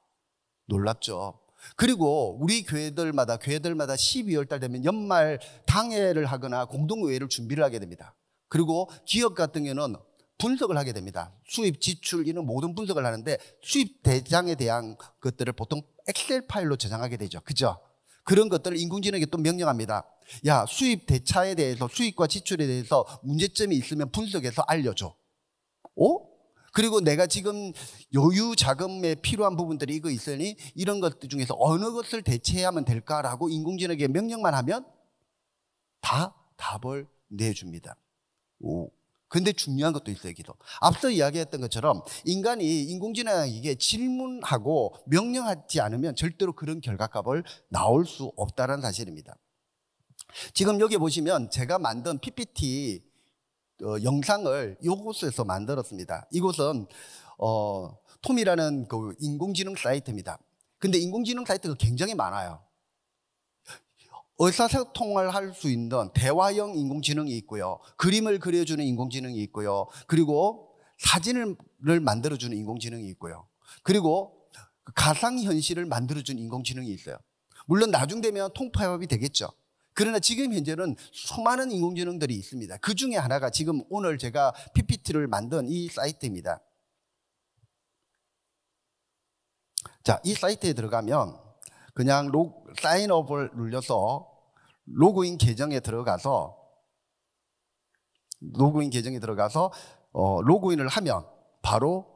놀랍죠. 그리고 우리 교회들마다 12월 달 되면 연말 당회를 하거나 공동회의를 준비를 하게 됩니다. 그리고 기업 같은 경우는 분석을 하게 됩니다. 수입, 지출 이런 모든 분석을 하는데 수입 대장에 대한 것들을 보통 엑셀 파일로 저장하게 되죠. 그죠? 그런 것들을 인공지능에게 또 명령합니다. 야, 수입 대차에 대해서 수입과 지출에 대해서 문제점이 있으면 분석해서 알려줘. 그리고 내가 지금 여유 자금에 필요한 부분들이 이거 있으니 이런 것들 중에서 어느 것을 대체하면 될까라고 인공지능에게 명령만 하면 다 답을 내줍니다. 근데 중요한 것도 있어요, 여기도. 앞서 이야기했던 것처럼 인간이 인공지능에게 질문하고 명령하지 않으면 절대로 그런 결과값을 나올 수 없다는 사실입니다. 지금 여기 보시면 제가 만든 PPT 영상을 이곳에서 만들었습니다. 이곳은 톰이라는 그 인공지능 사이트입니다. 근데 인공지능 사이트가 굉장히 많아요. 의사소통을 할 수 있는 대화형 인공지능이 있고요. 그림을 그려주는 인공지능이 있고요. 그리고 사진을 만들어주는 인공지능이 있고요. 그리고 가상현실을 만들어주는 인공지능이 있어요. 물론 나중 되면 통합이 되겠죠. 그러나 지금 현재는 수많은 인공지능들이 있습니다. 그 중에 하나가 지금 오늘 제가 PPT를 만든 이 사이트입니다. 자, 이 사이트에 들어가면 그냥 사인업을 눌러서 로그인 계정에 들어가서 로그인을 하면 바로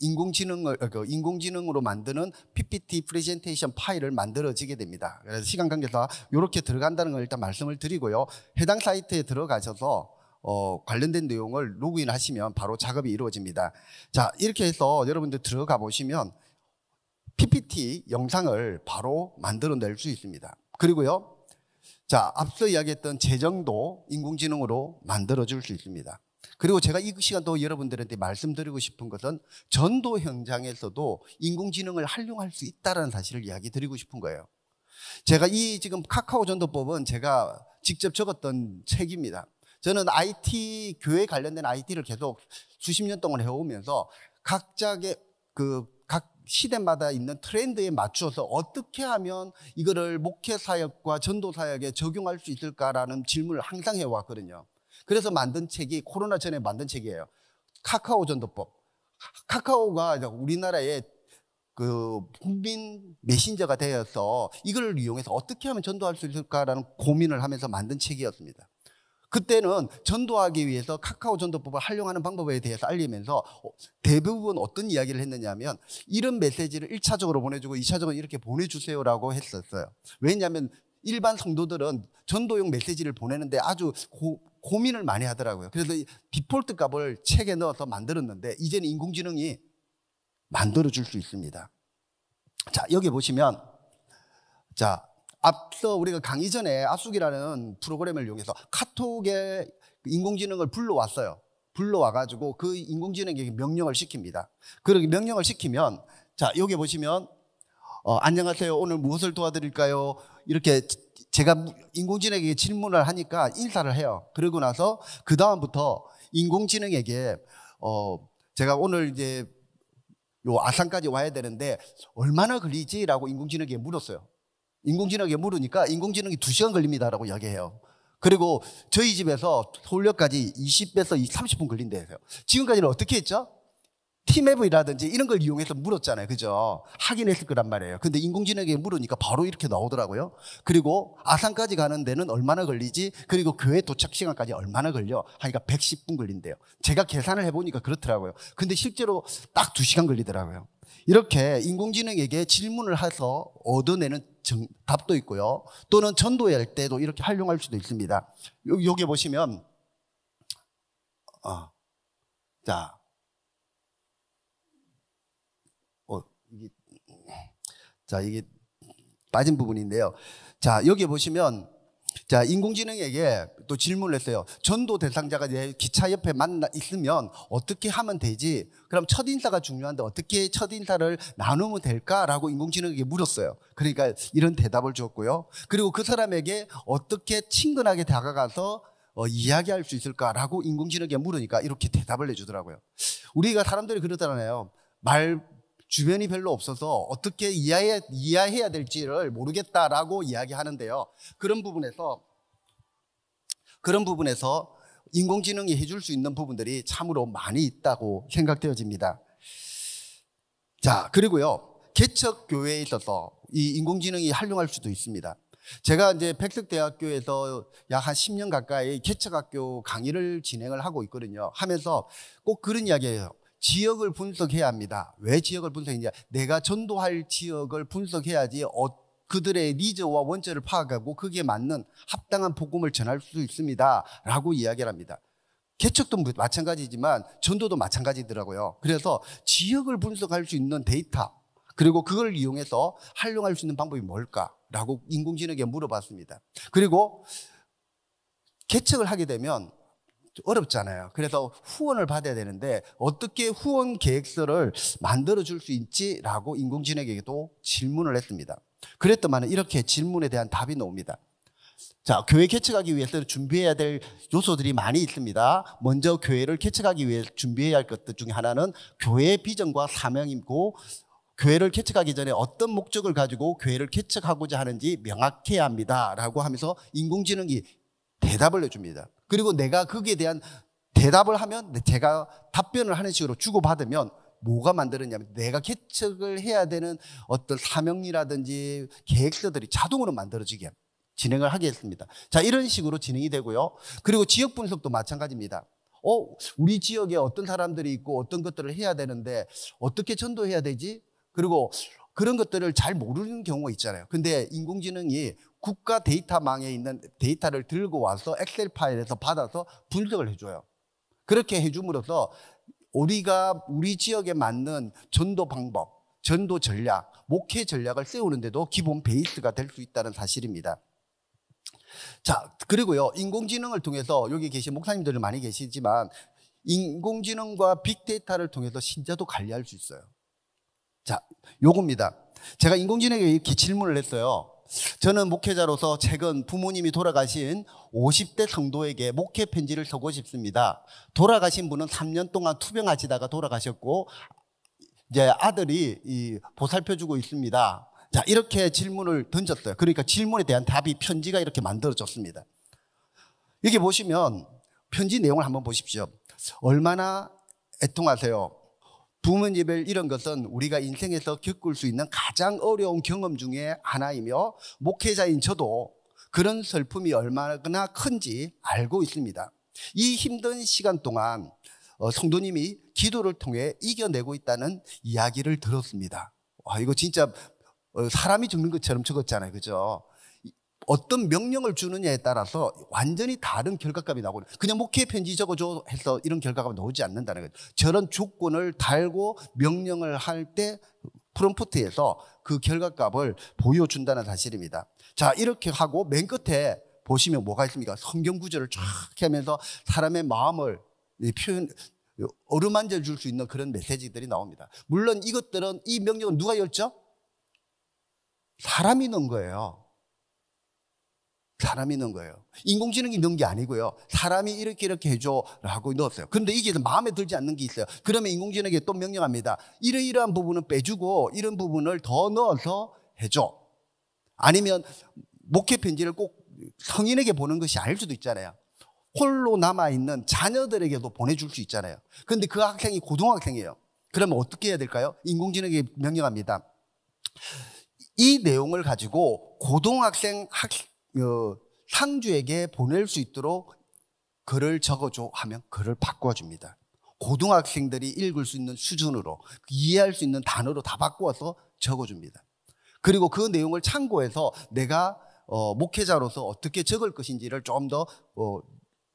인공지능으로 만드는 PPT 프레젠테이션 파일을 만들어지게 됩니다. 그래서 시간 관계상 이렇게 들어간다는 걸 일단 말씀을 드리고요. 해당 사이트에 들어가셔서 관련된 내용을 로그인하시면 바로 작업이 이루어집니다. 자, 이렇게 해서 여러분들 들어가 보시면 PPT 영상을 바로 만들어낼 수 있습니다. 그리고요, 자, 앞서 이야기했던 재정도 인공지능으로 만들어줄 수 있습니다. 그리고 제가 이 시간도 여러분들한테 말씀드리고 싶은 것은 전도 현장에서도 인공지능을 활용할 수 있다는 사실을 이야기 드리고 싶은 거예요. 제가 이 지금 카카오 전도법은 제가 직접 적었던 책입니다. 저는 IT, 교회 관련된 IT를 계속 수십 년 동안 해오면서 각 시대마다 있는 트렌드에 맞춰서 어떻게 하면 이거를 목회 사역과 전도 사역에 적용할 수 있을까라는 질문을 항상 해왔거든요. 그래서 만든 책이 코로나 전에 만든 책이에요. 카카오 전도법. 카카오가 우리나라의 그 국민 메신저가 되어서 이걸 이용해서 어떻게 하면 전도할 수 있을까라는 고민을 하면서 만든 책이었습니다. 그때는 전도하기 위해서 카카오 전도법을 활용하는 방법에 대해서 알리면서 대부분 어떤 이야기를 했느냐면 이런 메시지를 1차적으로 보내주고 2차적으로 이렇게 보내주세요라고 했었어요. 왜냐하면 일반 성도들은 전도용 메시지를 보내는데 아주 고민을 많이 하더라고요. 그래서 디폴트 값을 책에 넣어서 만들었는데 이제는 인공지능이 만들어줄 수 있습니다. 자, 여기 보시면 자, 앞서 우리가 강의 전에 압숙이라는 프로그램을 이용해서 카톡에 인공지능을 불러왔어요. 불러와가지고 그 인공지능에게 명령을 시킵니다. 그렇게 명령을 시키면 자, 여기 보시면 안녕하세요. 오늘 무엇을 도와드릴까요? 이렇게 제가 인공지능에게 질문을 하니까 인사를 해요. 그러고 나서 그 다음부터 인공지능에게 제가 오늘 이제 요 아산까지 와야 되는데 얼마나 걸리지라고 인공지능에게 물었어요. 인공지능에게 물으니까 인공지능이 2시간 걸립니다라고 이야기해요. 그리고 저희 집에서 서울역까지 20에서 30분 걸린대요. 지금까지는 어떻게 했죠? 티맵이라든지 이런 걸 이용해서 물었잖아요. 그죠? 확인했을 거란 말이에요. 근데 인공지능에게 물으니까 바로 이렇게 나오더라고요. 그리고 아산까지 가는 데는 얼마나 걸리지? 그리고 교회 도착 시간까지 얼마나 걸려? 하니까 110분 걸린대요. 제가 계산을 해보니까 그렇더라고요. 근데 실제로 딱 2시간 걸리더라고요. 이렇게 인공지능에게 질문을 해서 얻어내는 답도 있고요. 또는 전도할 때도 이렇게 활용할 수도 있습니다. 여기 보시면 자, 이게 빠진 부분인데요. 자, 여기 보시면 자, 인공지능에게 또 질문을 했어요. 전도 대상자가 내 기차 옆에 있으면 어떻게 하면 되지? 그럼 첫인사가 중요한데 어떻게 첫인사를 나누면 될까라고 인공지능에게 물었어요. 그러니까 이런 대답을 줬고요. 그리고 그 사람에게 어떻게 친근하게 다가가서 이야기할 수 있을까라고 인공지능에게 물으니까 이렇게 대답을 해주더라고요. 우리가 사람들이 그러잖아요. 주변이 별로 없어서 어떻게 이해해야 될지를 모르겠다라고 이야기하는데요. 그런 부분에서 인공지능이 해줄 수 있는 부분들이 참으로 많이 있다고 생각되어집니다. 자, 그리고요, 개척교회에 있어서 이 인공지능이 활용할 수도 있습니다. 제가 이제 백석대학교에서 약 한 10년 가까이 개척학교 강의를 진행을 하고 있거든요. 하면서 꼭 그런 이야기예요. 지역을 분석해야 합니다. 왜 지역을 분석했냐? 내가 전도할 지역을 분석해야지 그들의 니즈와 원처를 파악하고 거기에 맞는 합당한 복음을 전할 수 있습니다. 라고 이야기를 합니다. 개척도 마찬가지지만 전도도 마찬가지더라고요. 그래서 지역을 분석할 수 있는 데이터, 그리고 그걸 이용해서 활용할 수 있는 방법이 뭘까라고 인공지능에게 물어봤습니다. 그리고 개척을 하게 되면 어렵잖아요. 그래서 후원을 받아야 되는데 어떻게 후원 계획서를 만들어줄 수 있지라고 인공지능에게도 질문을 했습니다. 그랬더니 이렇게 질문에 대한 답이 나옵니다. 자, 교회 개척하기 위해서 준비해야 될 요소들이 많이 있습니다. 먼저 교회를 개척하기 위해 준비해야 할 것들 중에 하나는 교회의 비전과 사명이고, 교회를 개척하기 전에 어떤 목적을 가지고 교회를 개척하고자 하는지 명확해야 합니다. 라고 하면서 인공지능이 대답을 해줍니다. 그리고 내가 거기에 대한 대답을 하면 제가 답변을 하는 식으로 주고받으면 뭐가 만들었냐면 내가 개척을 해야 되는 어떤 사명이라든지 계획서들이 자동으로 만들어지게 진행을 하게 했습니다. 자, 이런 식으로 진행이 되고요. 그리고 지역 분석도 마찬가지입니다. 우리 지역에 어떤 사람들이 있고 어떤 것들을 해야 되는데 어떻게 전도해야 되지? 그리고 그런 것들을 잘 모르는 경우가 있잖아요. 근데 인공지능이 국가 데이터망에 있는 데이터를 들고 와서 엑셀 파일에서 받아서 분석을 해줘요. 그렇게 해줌으로써 우리가 우리 지역에 맞는 전도 방법, 전도 전략, 목회 전략을 세우는데도 기본 베이스가 될 수 있다는 사실입니다. 자, 그리고요, 인공지능을 통해서 여기 계신 목사님들이 많이 계시지만 인공지능과 빅데이터를 통해서 신자도 관리할 수 있어요. 자, 요겁니다. 제가 인공지능에게 이렇게 질문을 했어요. 저는 목회자로서 최근 부모님이 돌아가신 50대 성도에게 목회 편지를 쓰고 싶습니다. 돌아가신 분은 3년 동안 투병하시다가 돌아가셨고 이제 아들이 보살펴주고 있습니다. 자, 이렇게 질문을 던졌어요. 그러니까 질문에 대한 답이 편지가 이렇게 만들어졌습니다. 여기 보시면 편지 내용을 한번 보십시오. 얼마나 애통하세요. 부모님을 잃은 것은 우리가 인생에서 겪을 수 있는 가장 어려운 경험 중에 하나이며 목회자인 저도 그런 슬픔이 얼마나 큰지 알고 있습니다. 이 힘든 시간 동안 성도님이 기도를 통해 이겨내고 있다는 이야기를 들었습니다. 와, 이거 진짜 사람이 죽는 것처럼 적었잖아요. 그죠? 어떤 명령을 주느냐에 따라서 완전히 다른 결과값이 나오거든요. 그냥 목회 편지 적어줘 해서 이런 결과가 나오지 않는다는 거죠. 저런 조건을 달고 명령을 할 때 프롬프트에서 그 결과값을 보여준다는 사실입니다. 자, 이렇게 하고 맨 끝에 보시면 뭐가 있습니까? 성경 구절을 쫙 하면서 사람의 마음을 어루만져 줄 수 있는 그런 메시지들이 나옵니다. 물론 이것들은, 이 명령은 누가 열죠? 사람이 넣은 거예요. 사람이 넣은 거예요. 인공지능이 넣은 게 아니고요. 사람이 이렇게 해줘라고 넣었어요. 그런데 이게 마음에 들지 않는 게 있어요. 그러면 인공지능에게 또 명령합니다. 이러이러한 부분은 빼주고 이런 부분을 더 넣어서 해줘. 아니면 목회 편지를 꼭 성인에게 보는 것이 아닐 수도 있잖아요. 홀로 남아있는 자녀들에게도 보내줄 수 있잖아요. 그런데 그 학생이 고등학생이에요. 그러면 어떻게 해야 될까요? 인공지능에게 명령합니다. 이 내용을 가지고 고등학생 상주에게 보낼 수 있도록 글을 적어줘 하면 글을 바꿔줍니다. 고등학생들이 읽을 수 있는 수준으로, 이해할 수 있는 단어로 다 바꾸어서 적어줍니다. 그리고 그 내용을 참고해서 내가 목회자로서 어떻게 적을 것인지를 좀 더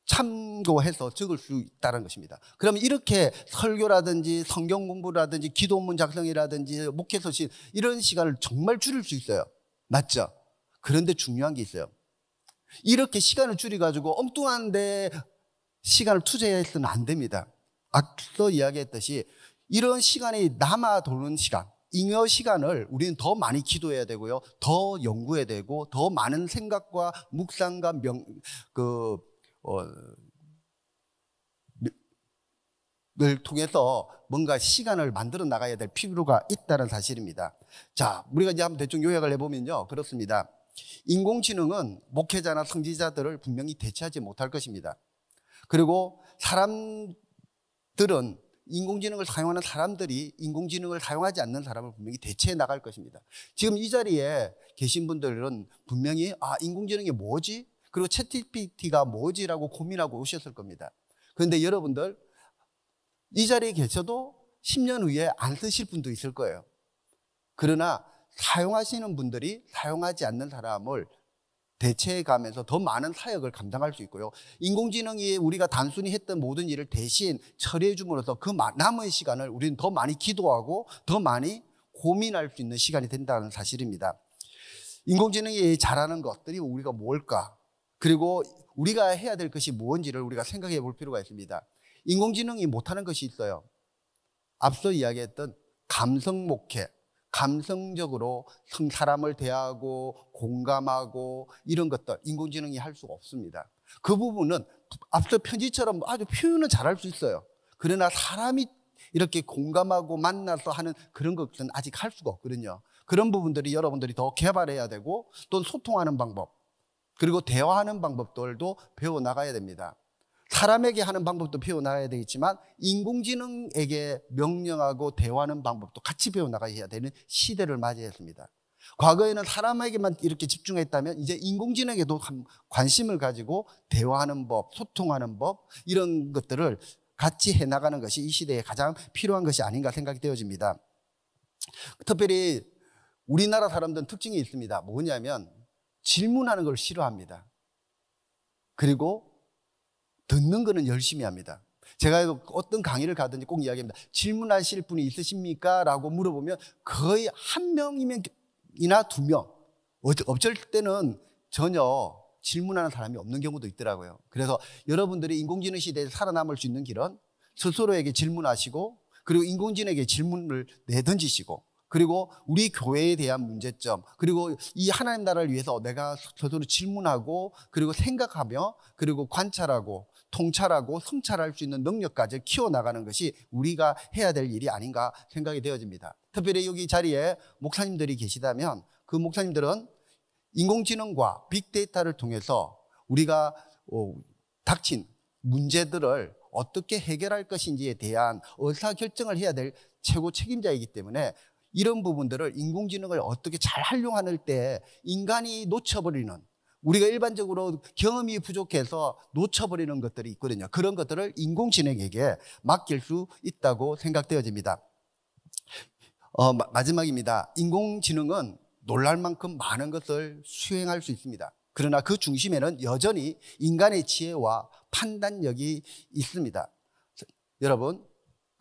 참고해서 적을 수 있다는 것입니다. 그러면 이렇게 설교라든지 성경 공부라든지 기도문 작성이라든지 목회 서신, 이런 시간을 정말 줄일 수 있어요. 맞죠? 그런데 중요한 게 있어요. 이렇게 시간을 줄여가지고 엉뚱한데 시간을 투자해서는 안 됩니다. 앞서 이야기했듯이 이런 시간이 남아 도는 시간, 잉여 시간을 우리는 더 많이 기도해야 되고요, 더 연구해야 되고, 더 많은 생각과 묵상과 를 통해서 뭔가 시간을 만들어 나가야 될 필요가 있다는 사실입니다. 자, 우리가 이제 한번 대충 요약을 해보면요, 그렇습니다. 인공지능은 목회자나 성지자들을 분명히 대체하지 못할 것입니다. 그리고 사람들은 인공지능을 사용하는 사람들이 인공지능을 사용하지 않는 사람을 분명히 대체해 나갈 것입니다. 지금 이 자리에 계신 분들은 분명히 인공지능이 뭐지? 그리고 챗GPT가 뭐지라고 고민하고 오셨을 겁니다. 그런데 여러분들 이 자리에 계셔도 10년 후에 안 쓰실 분도 있을 거예요. 그러나 사용하시는 분들이 사용하지 않는 사람을 대체해 가면서 더 많은 사역을 감당할 수 있고요. 인공지능이 우리가 단순히 했던 모든 일을 대신 처리해 줌으로써 그 남은 시간을 우리는 더 많이 기도하고 더 많이 고민할 수 있는 시간이 된다는 사실입니다. 인공지능이 잘하는 것들이 우리가 뭘까? 그리고 우리가 해야 될 것이 무엇인지를 우리가 생각해 볼 필요가 있습니다. 인공지능이 못하는 것이 있어요. 앞서 이야기했던 감성 목회, 감성적으로 사람을 대하고 공감하고 이런 것들 인공지능이 할 수가 없습니다. 그 부분은 앞서 편지처럼 아주 표현은 잘할 수 있어요. 그러나 사람이 이렇게 공감하고 만나서 하는 그런 것들은 아직 할 수가 없거든요. 그런 부분들이 여러분들이 더 개발해야 되고 또 소통하는 방법 그리고 대화하는 방법들도 배워나가야 됩니다. 사람에게 하는 방법도 배워나가야 되겠지만 인공지능에게 명령하고 대화하는 방법도 같이 배워나가야 되는 시대를 맞이했습니다. 과거에는 사람에게만 이렇게 집중했다면 이제 인공지능에도 관심을 가지고 대화하는 법, 소통하는 법 이런 것들을 같이 해나가는 것이 이 시대에 가장 필요한 것이 아닌가 생각이 되어집니다. 특별히 우리나라 사람들은 특징이 있습니다. 뭐냐면 질문하는 걸 싫어합니다. 그리고 듣는 거는 열심히 합니다. 제가 어떤 강의를 가든지 꼭 이야기합니다. 질문하실 분이 있으십니까? 라고 물어보면 거의 한 명이나 두 명. 어쩔 때는 전혀 질문하는 사람이 없는 경우도 있더라고요. 그래서 여러분들이 인공지능 시대에 살아남을 수 있는 길은 스스로에게 질문하시고 그리고 인공지능에게 질문을 내던지시고 그리고 우리 교회에 대한 문제점 그리고 이 하나님 나라를 위해서 내가 스스로 질문하고 그리고 생각하며 그리고 관찰하고 통찰하고 성찰할 수 있는 능력까지 키워나가는 것이 우리가 해야 될 일이 아닌가 생각이 되어집니다. 특별히 여기 자리에 목사님들이 계시다면 그 목사님들은 인공지능과 빅데이터를 통해서 우리가 닥친 문제들을 어떻게 해결할 것인지에 대한 의사결정을 해야 될 최고 책임자이기 때문에 이런 부분들을 인공지능을 어떻게 잘 활용할 때 인간이 놓쳐버리는 우리가 일반적으로 경험이 부족해서 놓쳐버리는 것들이 있거든요. 그런 것들을 인공지능에게 맡길 수 있다고 생각되어집니다. 마지막입니다. 인공지능은 놀랄 만큼 많은 것을 수행할 수 있습니다. 그러나 그 중심에는 여전히 인간의 지혜와 판단력이 있습니다. 여러분,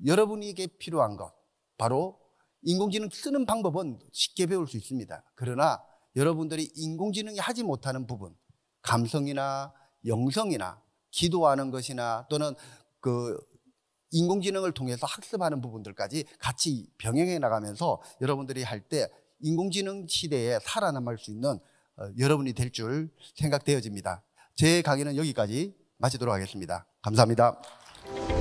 여러분에게 필요한 것 바로 인공지능 쓰는 방법은 쉽게 배울 수 있습니다. 그러나 여러분들이 인공지능이 하지 못하는 부분, 감성이나 영성이나 기도하는 것이나 또는 그 인공지능을 통해서 학습하는 부분들까지 같이 병행해 나가면서 여러분들이 할 때 인공지능 시대에 살아남을 수 있는 여러분이 될 줄 생각되어집니다. 제 강의는 여기까지 마치도록 하겠습니다. 감사합니다.